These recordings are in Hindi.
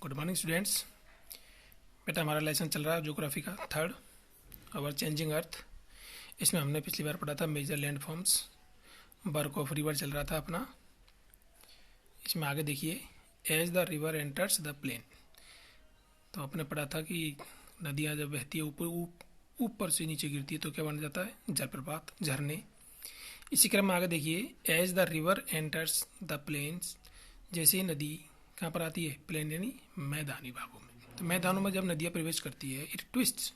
Good morning students. बेटा हमारा लेसन चल रहा है ज्योग्राफी का थर्ड, अवर चेंजिंग अर्थ। इसमें हमने पिछली बार पढ़ा था major landforms, work of river चल रहा था अपना। इसमें आगे देखिए, as the river enters the plain. तो आपने पढ़ा था कि नदियाँ जब बहती है ऊपर से नीचे गिरती है तो क्या बन जाता है? जलप्रपात, झरने। इसी क्रम में आगे देखिए, as the river enters the plains. जैसे ही नदी कहाँ पर आती है? प्लेन यानी मैदानी भागों में। तो मैदानों में जब नदियाँ प्रवेश करती है, इट ट्विस्ट,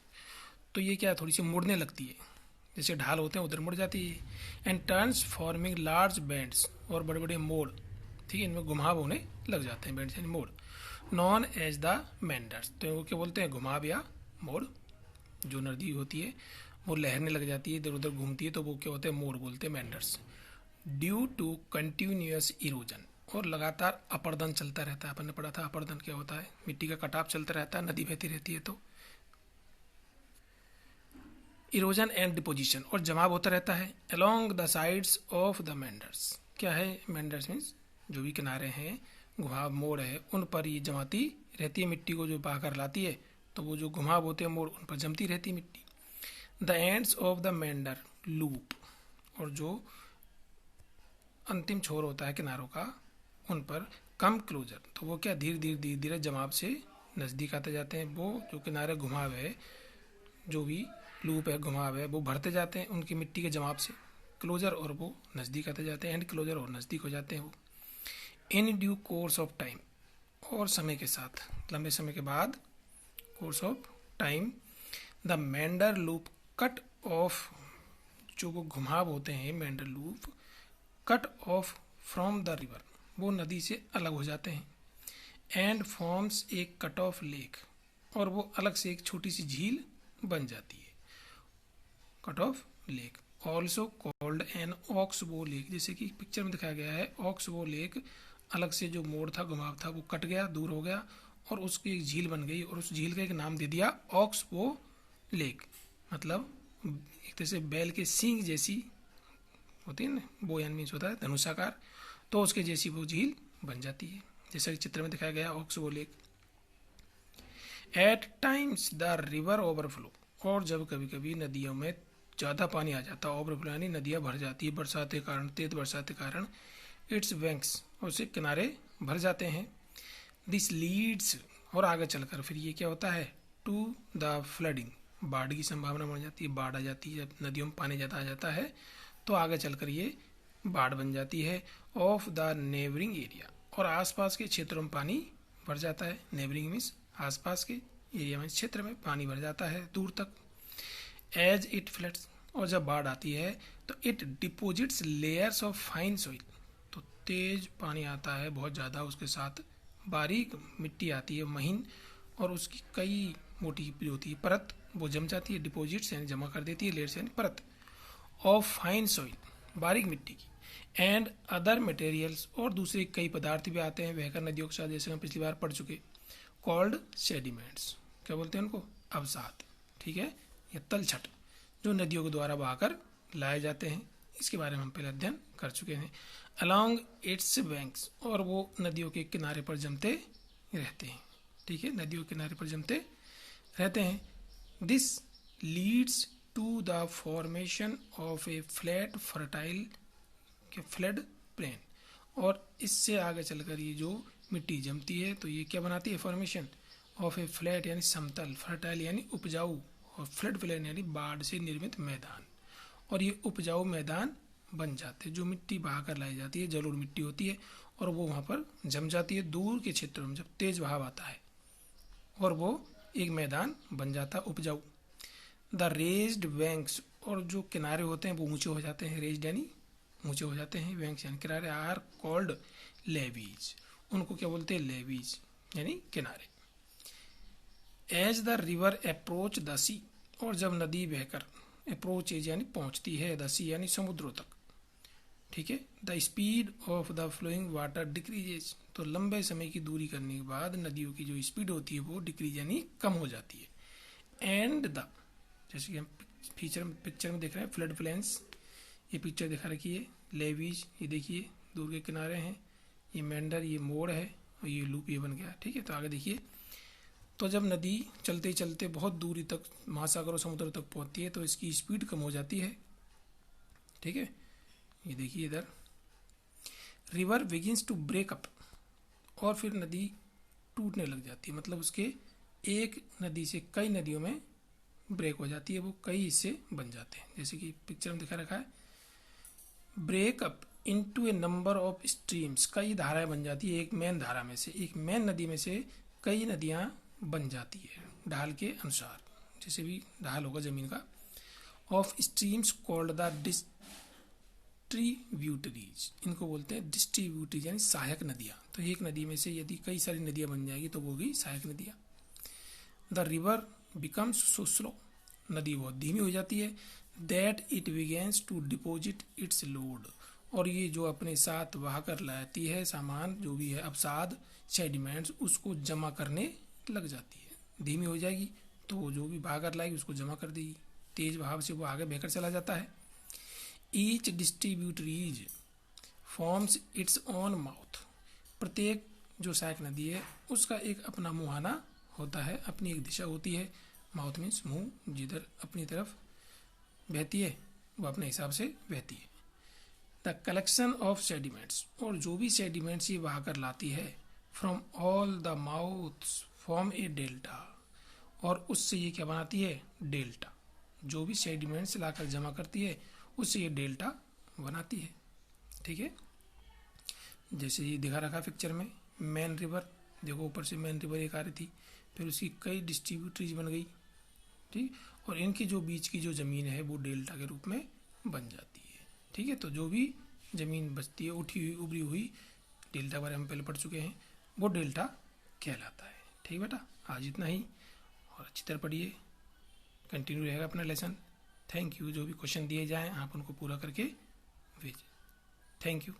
तो ये क्या थोड़ी सी मुड़ने लगती है, जैसे ढाल होते हैं उधर मुड़ जाती है। And turns forming large bands, और बड़े बड़े मोड़, ठीक है, इनमें घुमाव होने लग जाते हैं, बैंड्स यानी मोड़। नॉन एज द मेंडर्स, तो क्या बोलते हैं? घुमाव या मोड़। जो नदी होती है वो लहरने लग जाती है, इधर उधर घूमती है, तो वो क्या होते हैं? मोड़ बोलते हैं, meanders. Due to continuous erosion, और लगातार अपर्दन चलता रहता है। अपन ने पढ़ा था अपर्दन क्या होता है? मिट्टी का कटाव चलता रहता है, नदी बहती रहती है तो। इरोजन एंड डिपोजिशन, और जमाव होता रहता है along the sides of the meanders. क्या है मेंडर्स? मीन्स जो भी किनारे हैं, घुमाव मोड़ है, उन पर ये जमाती रहती है मिट्टी को, जो बहाकर लाती है, तो वो जो घुमाव होते हैं मोड़, उन पर जमती रहती है मिट्टी। The ends of the meander loop, और जो अंतिम छोर होता है किनारों का, उन पर कम क्लोजर, तो वो क्या धीरे धीरे धीरे धीरे जमाव से नज़दीक आते जाते हैं। वो जो किनारे घुमाव है, जो भी लूप है, घुमाव है, वो भरते जाते हैं उनकी मिट्टी के जमाव से क्लोजर, और वो नज़दीक आते जाते हैं, एंड क्लोजर, और नज़दीक हो जाते हैं वो। In due course of time, और समय के साथ, लंबे समय के बाद, course of time, the meander loop cut off, जो वो घुमाव होते हैं meander loop cut off from the river, वो नदी से अलग हो जाते हैं। एंड फॉर्म्स एक कट ऑफ लेक, और वो अलग से एक छोटी सी झील बन जाती है, cut off lake. Also called an oxbow lake, जैसे कि पिक्चर में दिखाया गया है, ऑक्सबो लेक, अलग से जो मोड़ था, घुमाव था, वो कट गया, दूर हो गया, और उसकी एक झील बन गई, और उस झील का एक नाम दे दिया ऑक्सबो लेक। मतलब एक तरह से बैल के सींग जैसी होती है ना, बो यानी मीन्स होता है धनुषाकार, तो उसके जैसी वो झील बन जाती है, जैसा कि चित्र में दिखाया गया oxbow lake. At times the river overflow, और जब कभी कभी नदियों में ज़्यादा पानी आ जाता है, ओवरफ्लो यानी नदियाँ भर जाती है बरसात के कारण, तेज बरसात के कारण, इट्स बैंक्स, और उसके किनारे भर जाते हैं। दिस लीड्स, और आगे चलकर फिर ये क्या होता है? टू द फ्लडिंग, बाढ़ की संभावना बढ़ जाती है, बाढ़ आ जाती है, जब नदियों में पानी ज़्यादा आ जाता है तो आगे चलकर ये बाढ़ बन जाती है। ऑफ द नेबरिंग एरिया, और आसपास के क्षेत्रों में पानी भर जाता है। नेबरिंग मीन्स आसपास के एरिया में, क्षेत्र में पानी भर जाता है दूर तक। एज इट फ्लड्स, और जब बाढ़ आती है तो it deposits layers of fine soil, तो तेज पानी आता है बहुत ज़्यादा, उसके साथ बारीक मिट्टी आती है, महीन, और उसकी कई मोटी जो होती है परत, वो जम जाती है। डिपोजिट्स यानी जमा कर देती है, लेयर्स यानी परत, ऑफ फाइन सॉइल, बारीक मिट्टी की। एंड अदर मटेरियल्स, और दूसरे कई पदार्थ भी आते हैं बहकर नदियों के साथ, जैसे हम पिछली बार पढ़ चुके। कॉल्ड सेडिमेंट्स, क्या बोलते हैं उनको? अवसाद, ठीक है, या तलछट, जो नदियों के द्वारा बहाकर लाए जाते हैं। इसके बारे में हम पहले अध्ययन कर चुके हैं। अलॉन्ग इट्स बैंक्स, और वो नदियों के किनारे पर जमते रहते हैं, ठीक है, नदियों के किनारे पर जमते रहते हैं। This leads to the formation of a flat fertile flood plain, और इससे आगे चलकर ये जो मिट्टी जमती है तो ये क्या बनाती है? फॉर्मेशन ऑफ ए फ्लैट यानी समतल, फर्टाइल यानी उपजाऊ, और फ्लड प्लेन यानी बाढ़ से निर्मित मैदान, और ये उपजाऊ मैदान बन जाते हैं। जो मिट्टी बहाकर लाई जाती है, जलोढ़ मिट्टी होती है, और वो वहाँ पर जम जाती है दूर के क्षेत्रों में, जब तेज बहाव आता है, और वो एक मैदान बन जाता है उपजाऊ। द रेज्ड बैंक्स, और जो किनारे होते हैं वो ऊंचे हो जाते हैं, रेज्ड यानी ऊंचे हो जाते हैं, बैंक्स यानी किनारे, आर कॉल्ड लेवीज, उनको क्या बोलते हैं? लेवीज यानी किनारे। As the river approach the sea, और जब नदी बहकर, अप्रोच एज यानी पहुंचती है, द सी यानी समुद्रों तक, ठीक है, the speed of the flowing water decreases, तो लंबे समय की दूरी करने के बाद नदियों की जो स्पीड होती है वो डिक्रीज यानी कम हो जाती है। एंड द, जैसे कि हम पिक्चर में देख रहे हैं, फ्लड प्लेन्स, ये पिक्चर दिखा रखी है, लेवीज, ये देखिए दूर के किनारे हैं, ये मेंडर, ये मोड़ है, और ये लूप ये बन गया। ठीक है, तो आगे देखिए, तो जब नदी चलते चलते बहुत दूरी तक महासागर और समुद्र तक पहुंचती है तो इसकी स्पीड कम हो जाती है। ठीक है, ये देखिए इधर, river begins to break up, और फिर नदी टूटने लग जाती है, मतलब उसके एक नदी से कई नदियों में ब्रेक हो जाती है, वो कई हिस्से बन जाते हैं। जैसे कि पिक्चर में दिखा रखा है, break up into a number of streams, कई धाराएं बन जाती है, एक मेन धारा में से, एक मेन नदी में से कई नदियां बन जाती है ढाल के अनुसार, जैसे भी ढाल होगा जमीन का। Of streams called the distributaries, इनको बोलते हैं डिस्ट्रीब्यूटरीज यानी सहायक नदियाँ। तो एक नदी में से यदि कई सारी नदियाँ बन जाएगी तो वो होगी सहायक नदियाँ। The river becomes so slow, नदी बहुत धीमी हो जाती है, that it begins to deposit its load, और ये जो अपने साथ बहाकर लाती है सामान, जो भी है अवसाद, सेडिमेंट्स, उसको जमा करने लग जाती है। धीमी हो जाएगी तो जो भी बहाकर लाएगी उसको जमा कर देगी, तेज बहाव से वो आगे बहकर चला जाता है। Each distributaries forms its own mouth, प्रत्येक जो सहायक नदी है उसका एक अपना मुहाना होता है, अपनी एक दिशा होती है। माउथ मीन्स मुंह, जिधर अपनी तरफ बहती है वो अपने हिसाब से बहती है। द कलेक्शन ऑफ सेडिमेंट्स, और जो भी सेडिमेंट्स ये बहाकर लाती है, from all the mouths form A delta, और उससे ये क्या बनाती है, डेल्टा। जो भी सेडिमेंट्स लाकर जमा करती है उससे ये डेल्टा बनाती है। ठीक है, जैसे ये दिखा रखा पिक्चर में, मेन रिवर, देखो ऊपर से मेन रिवर एक आ रही थी, फिर उसकी कई डिस्ट्रीब्यूटरीज बन गई। ठीक, और इनकी जो बीच की जो ज़मीन है वो डेल्टा के रूप में बन जाती है। ठीक है, तो जो भी ज़मीन बचती है उठी हुई उभरी हुई, डेल्टा बारे में पहले पढ़ चुके हैं, वो डेल्टा कहलाता है। ठीक बेटा, आज इतना ही, और अच्छी तरह पढ़िए, कंटिन्यू रहेगा अपना लेसन। Thank you. जो भी क्वेश्चन दिए जाएँ आप उनको पूरा करके भेजें। Thank you.